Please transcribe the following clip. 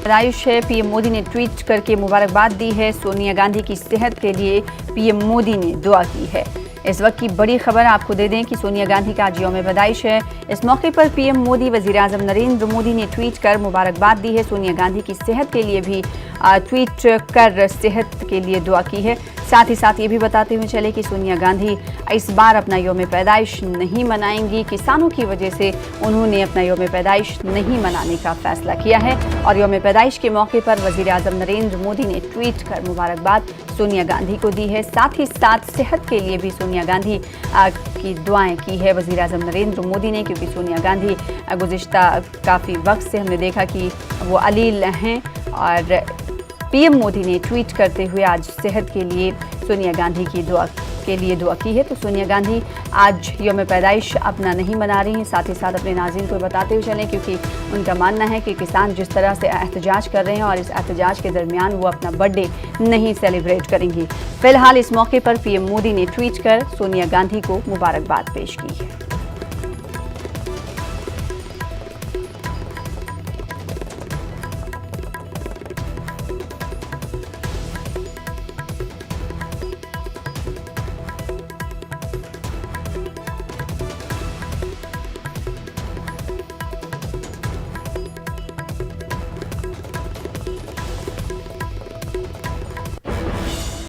पैदाइश है। पीएम मोदी ने ट्वीट करके मुबारकबाद दी है। सोनिया गांधी की सेहत के लिए पीएम मोदी ने दुआ की है। इस वक्त की बड़ी खबर आपको दे दें कि सोनिया गांधी का आज यौम पैदाइश है। इस मौके पर पीएम मोदी वज़ीर-ए-आज़म नरेंद्र मोदी ने ट्वीट कर मुबारकबाद दी है। सोनिया गांधी की सेहत के लिए भी ट्वीट कर सेहत के लिए दुआ की है। साथ ही साथ ये भी बताते हुए चले कि सोनिया गांधी इस बार अपना यौम पैदाइश नहीं मनाएंगी। किसानों की वजह से उन्होंने अपना यौम पैदाइश नहीं मनाने का फैसला किया है और यौम पैदाइश के मौके पर वज़ीर-ए-आज़म नरेंद्र मोदी ने ट्वीट कर मुबारकबाद सोनिया गांधी को दी है। साथ ही साथ सेहत के लिए भी सोनिया गांधी की दुआएं की है वज़ीर-ए-आज़म नरेंद्र मोदी ने, क्योंकि सोनिया गांधी गुज़िश्ता काफ़ी वक्त से हमने देखा कि वो अलील हैं और पीएम मोदी ने ट्वीट करते हुए आज सेहत के लिए सोनिया गांधी की दुआ की है। तो सोनिया गांधी आज यौम पैदाइश अपना नहीं मना रही हैं। साथ ही साथ अपने नाज़रीन को बताते हुए चलें, क्योंकि उनका मानना है कि किसान जिस तरह से एहतजाज कर रहे हैं और इस एहतजाज के दरमियान वो अपना बर्थडे नहीं सेलिब्रेट करेंगी। फिलहाल इस मौके पर पीएम मोदी ने ट्वीट कर सोनिया गांधी को मुबारकबाद पेश की है।